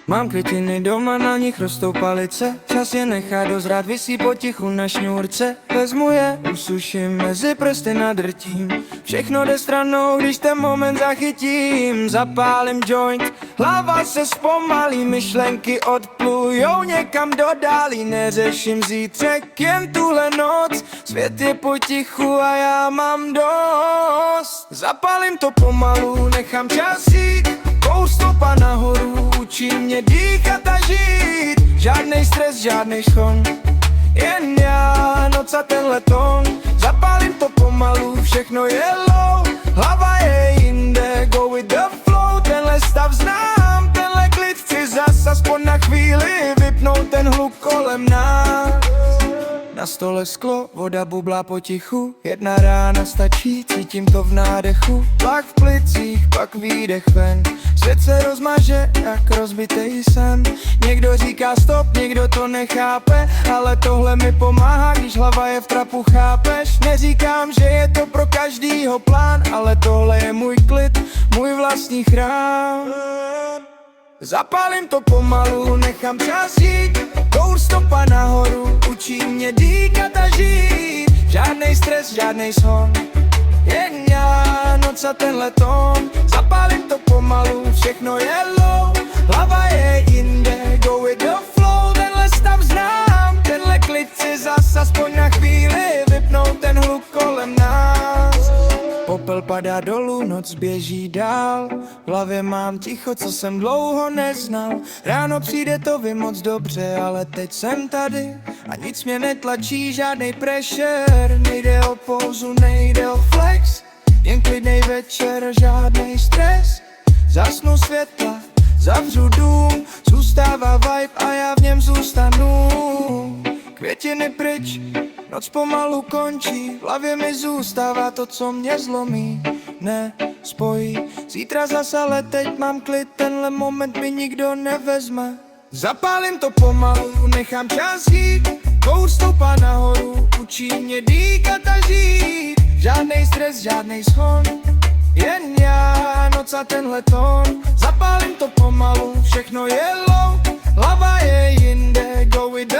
Mám květiny doma, na nich rostou palice. Čas je nechá dozrát, visí potichu na šňůrce. Vezmu je, usuším, mezi prsty nadrtím. Všechno jde stranou, když ten moment zachytím. Zapálím joint, hlava se zpomalí, myšlenky odplujou někam do dálí. Neřeším zítřek, jen tuhle noc. Svět je potichu a já mám dost. Zapálím to pomalu, nechám čas jít. Stopa nahoru, učí mě dýchat a žít. Žádnej stres, žádnej schon, jen já, noc a tenhle tón. Zapálím to pomalu, všechno je low. Hlava je jinde, go with the flow. Tenhle stav znám, tenhle klid chci zas aspoň na chvíli vypnout ten hluk kolem nás. Na stole sklo, voda bublá potichu. Jedna rána stačí, cítím to v nádechu. Tlak v plicích, pak výdech ven. Svět se rozmaže, jak rozbitej sen. Někdo říká stop, někdo to nechápe, ale tohle mi pomáhá, když hlava je v trapu, chápeš? Neříkám, že je to pro každýho plán, ale tohle je můj klid, můj vlastní chrám. Zapálím to pomalu, nechám čas jít. Stopa nahoru, učí mě dýchat a žít. Žádnej stres, žádnej son, jen já, noc a tenhle tón. Zapálím to pomalu, všechno je low. Hlava je jinde, go with the flow. Tenhle stav znám, tenhle klid si zas aspoň na chvíli vypnout ten hluk kolem nás. Popel padá dolů, noc běží dál. V hlavě mám ticho, co jsem dlouho neznal. Ráno přijde, to vím moc dobře, ale teď jsem tady a nic mě netlačí, žádnej pressure. Nejde o pózu, nejde o flex, jen klidnej večer, žádnej stres. Zasnu světla, zavřu dům, zůstává vibe a já v něm zůstanu. Květiny pryč, noc pomalu končí, v hlavě mi zůstává to, co mě zlomí. Ne, spojí, zítra zase, ale teď mám klid, tenhle moment mi nikdo nevezme. Zapálím to pomalu, nechám čas jít. Stoupá nahoru, učí mě dýchat a žít. Žádnej stres, žádnej schon, jen já, noc a tenhle tón. Zapálím to pomalu, všechno je low. Hlava je jinde, go with the